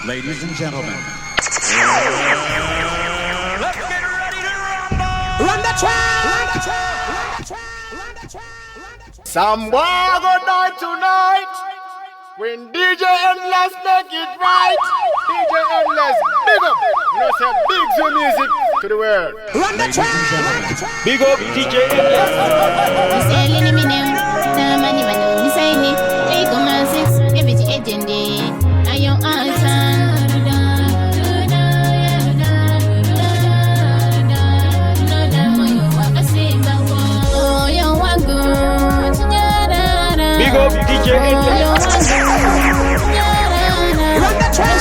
Ladies and gentlemen, Let's get ready to rumble! Run the track! Some boy go die tonight when DJ Endlezz make it right. DJ Endlezz, big up. You know, say big zoo music to the world. Run the ladies and track! gentlemen, Big up DJ Endlezz. Big up DJ Endlezz. Run the track!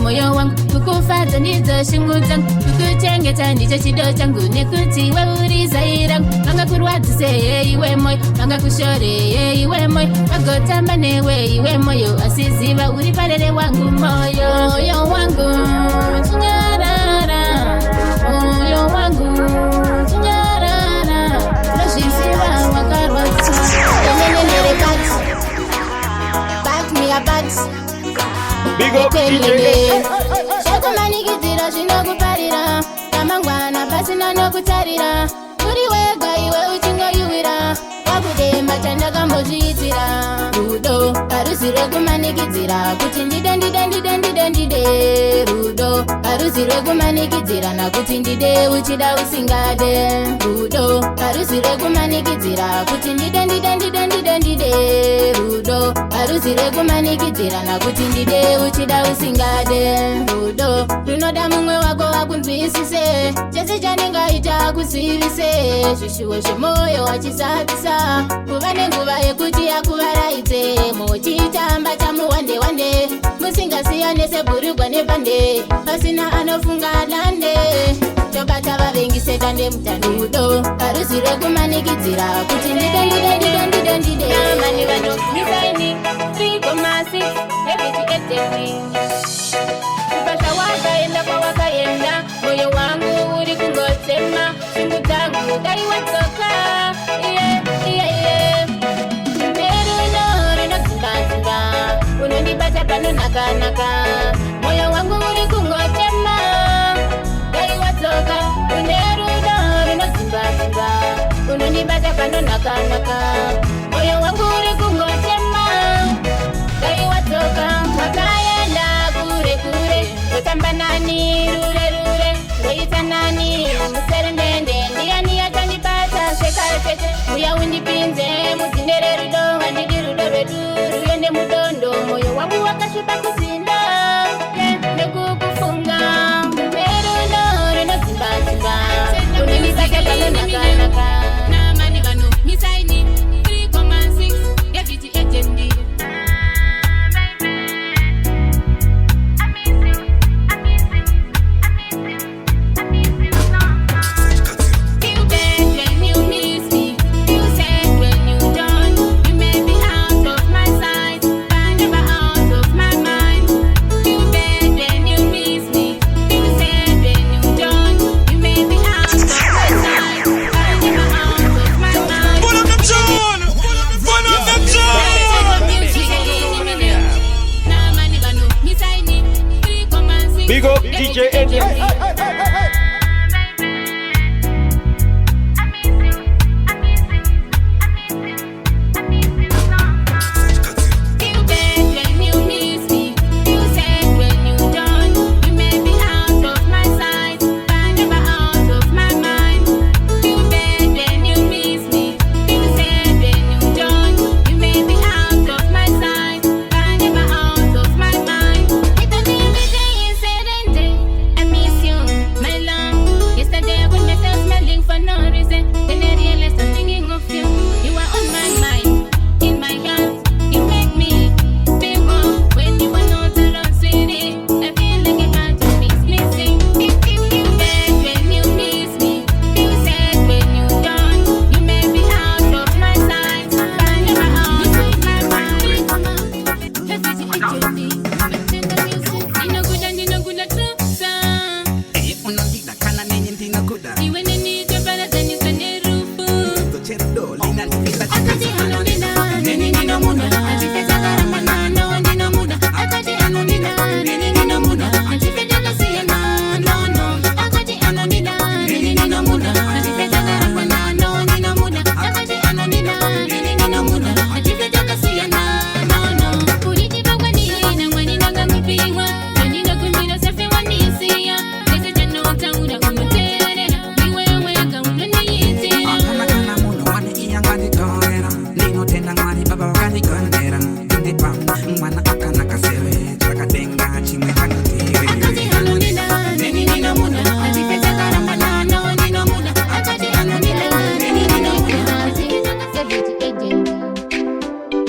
Moyo wangu kukufata ndizo shingu zangu kukuchengeta ndicho chido changu nekuti wauriza irangu manga kurwadzise iwe moyo manga kushore iwe moyo magotamba newe iwe moyo asiziva uri parere wangu moyo moyo wangu chinyarara moyo wangu chinyarara roshiziva wakarwadzisa back me a bags. Big up DJ Shakumanikidzira zvinokuparira ramangwana pasina nokutarira uri wega iwe uchingoyuwira wakudemba chandakambozviitira rudo haruzi rekumanikidzira kuti ndide rudo haruzi rekumanikidzira nakuti ndide uchida usingade rudo haruzi rekumanikidzira kuti ndide rudo haruzi rekumanikidzira nakuti ndide uchida usingade rudo runoda mumwe wako wakunzwisise chese chanengaita kusivise zvishuwo zvemoyo wachisatisa kuva nenguva yekuti yakuvaraidze muchitamba chamuwande wande musingasiyane sebhurugwa nepande pasina anofunga dande tobata vavengi dande mutande rudo haruzi rekumanikidzira kuti ndide mani vanokumisaini 3,6 everything kupasha wakaenda kwawakaenda moyo wangu uri kungotema shingu dzangu daiwatsoka neruno rinodzimba unondibata panonakanaka moyo wangu uri kungotema daiwatsoka neruno rinodzimba unondibata panonakanaka moyo wangu uri kungotema daiwatsoka wakaenda kure kutamba nani rure weita nani musere ndende ndiani yachandibata shekatete uya undipinze mudzinere rudo handidi rudo rwedu ruyende mudondo moyo wangu wakasviba kuzinda nekukufunga nerudo rinodzimba unondibata panonakanaka namani vanhu misaini 3,6 yavhiti ejendi You bet when you miss me, you said when you don't.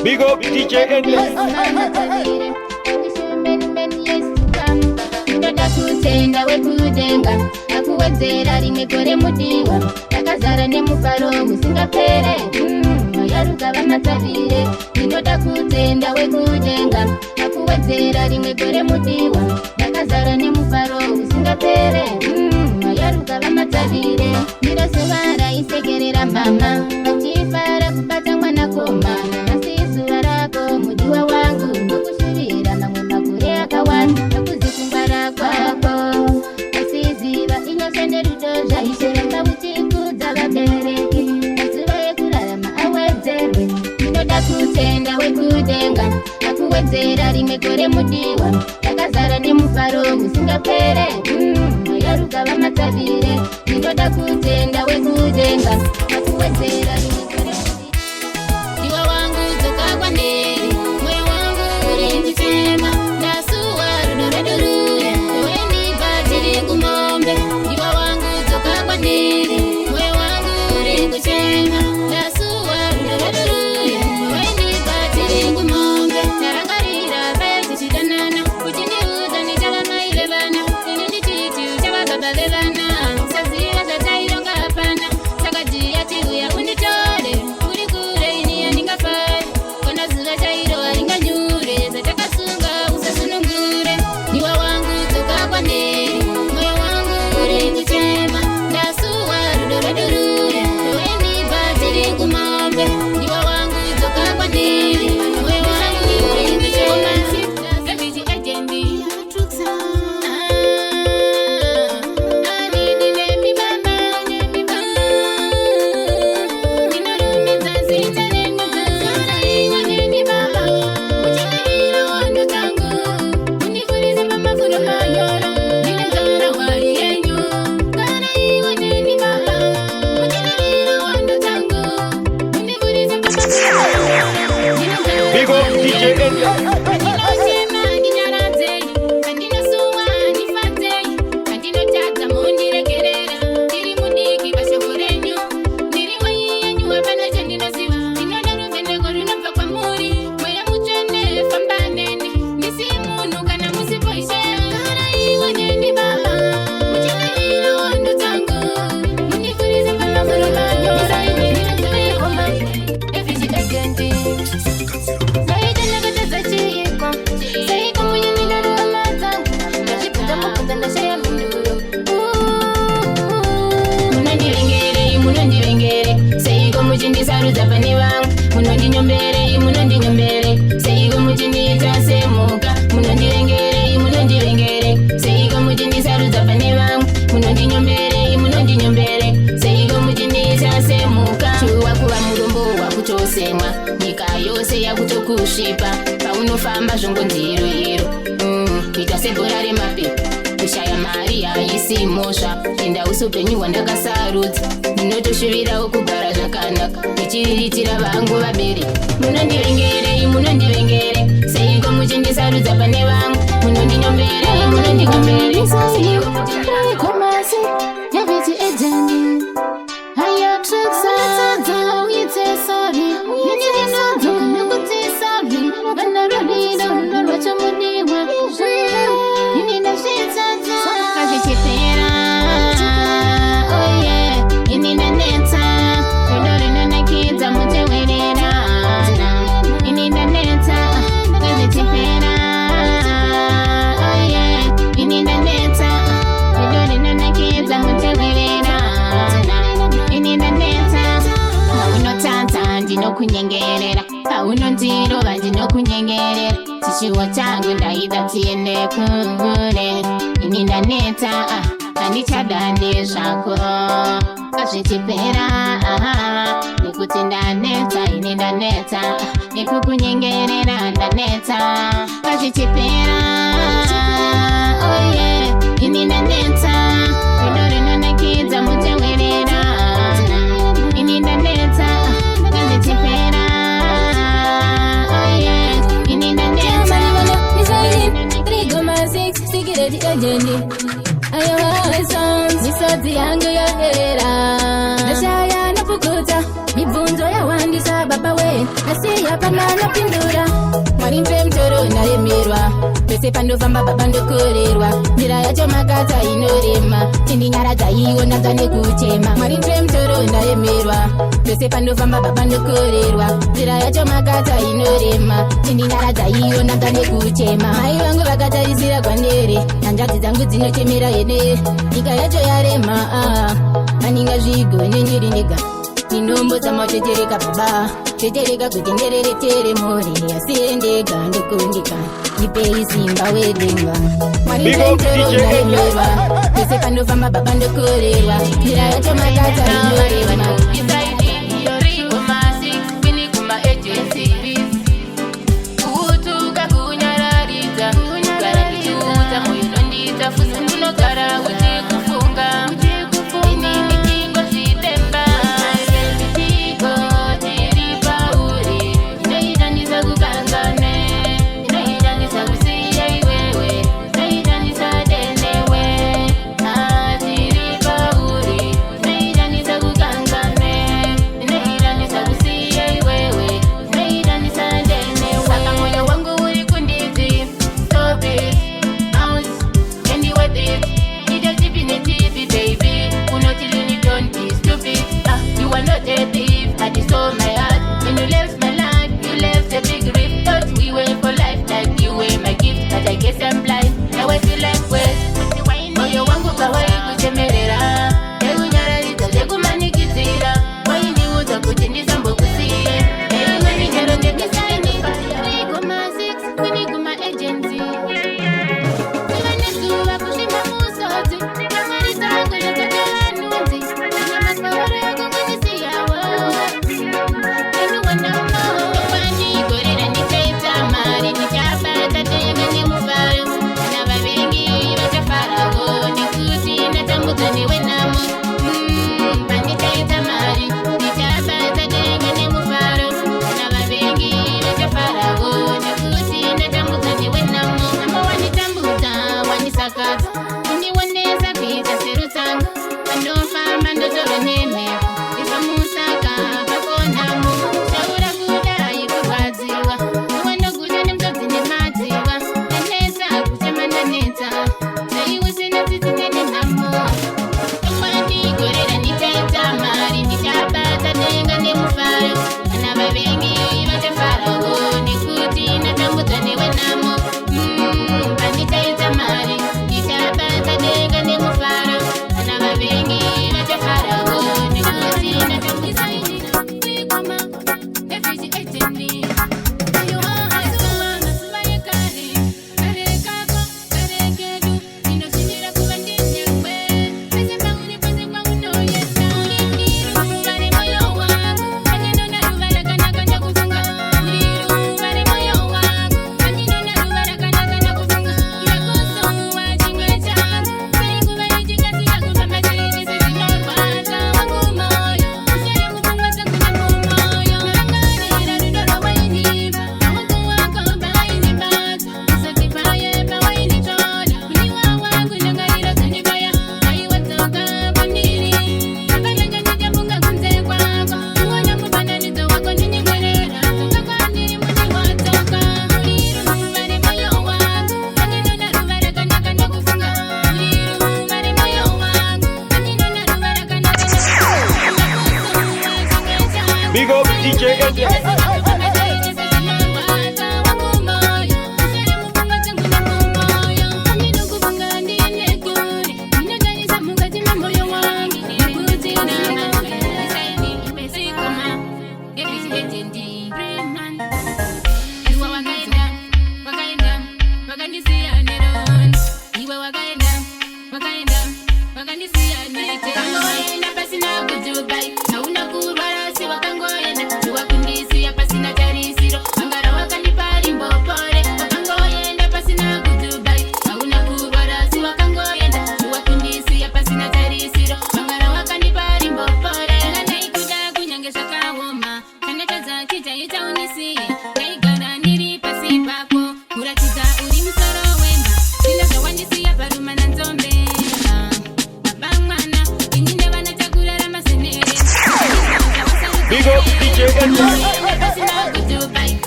Big up DJ Endlezz. Kutenda wekudenga akuwedzera rimwe gore mudiwa yakazara nemufaro usingapere yaruka vamatavire ndinoda kutenda wekudenga akuwedzera rimwe gore mudiwa yakazara nemufaro usingapere yaruka vamatavire ndinozuvara isekerera mama achifara kubata mwana komana asi izuva rako mudiwa wangu ndokushuvira mamwe makore akawanda nakuzikungwara kwako asiziva inyosha nerudo zvaishereka uchikudza vabereki mazuva ekurarama awedzerwe ndinoda kutenda wekudenga akuwedzera rimwe gore mudiwa yakazara nemufaro usingapere yaruka vamatavire ndinoda kutenda wekudenga akuwedzera rimwe gore mudiwa ndiwa wangu dzoka kwandiri moyo wangu uri ndichema ndasuwa rudo redu ruya wendi batiri kumombe ndiwa wangu dzoka kwandiri moyo wangu uri kuchema ndasuwa rudo redu ruya wendi batiri kumombe narangarira bezi chidanana kuchiniudza nichava mai vevana ini ndichiti uchava baba vevana saziva zvataironga hapana saka jiya tiuya unditore uri kure ini yandingafari kona zuva chairo haringanyure zvatakasunga usasunungure ndiwa wangu dzoka kwandiri moyo wangu uri kuchema ndasuwa rudo redu ruya wendi batiri kumombe ndiwa wangu dzoka kwandiri moyo wangu uri kuchema Refugee agendi Big up DJ Endlezz. Munondisarudza pane vangu munondinyombere munondinyombere seiko muchindiita semuka munondirengere seiko muchindisarudza pane vangu munondinyombere seiko muchindiita semuka chuwa kuva murombo wakutosemwa nyika yose yakutokusvipa paunofamba zvongonziro kuita sebhora remapepa kushaya mari haisi mhosva enda usupenyu hwandakasarudza ndinotoshuvirawo kugara zvakanaka ndichiriritira vangu vabere munondivengere seiko muchindisarudza pane vangu munondinyombere seiko muchindisarudza kunyengerera paunondirova ndinokunyengerera chishuwo changu ndaida tiende kure ini ndaneta handichadande zvako azvichipera nekuti ndaneta ini ndaneta nekukunyengerera ndaneta azvichipera ini ndaneta rudo rinonakidza mutewerera ini ndaneta azvichipera ini ndaneta misodzi yangu yohera ndashaya napukuta mibvunzo yawandisa baba we nasiya pananopi pese pandofamba babandokorerwa njira yacho makata inorema chendinyaradza iona dzanekuchema mwari ndiye mutoro ndaemerwa pese pandofamba babandokorerwa njira yacho makata inorema chendinyaradza iona dzanekuchema mai vangu vakatarisira kwandere hanzvadzi dzangu dzinochemera yene nyika yacho yarema handingazvigone ndiri ndega ndinombodza machetereka baba chetereka kuti ndereretere mhuri asi ndega ndokundika ndipei simba wedenga mwari ndendoronaemerwa pese pandofamba baba ndokorerwa njira yacho makata inorema Big up DJ Endlezz.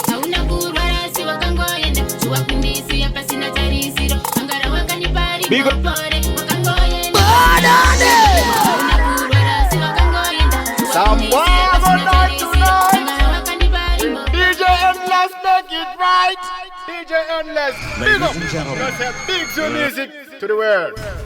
Hauna kurwara si wakangoenda, chiwakumbisi hapa sina tari. Big up. Some WANGU night tonight. DJ Endlezz make it right. DJ Endlezz, big up. Just a big music to the world.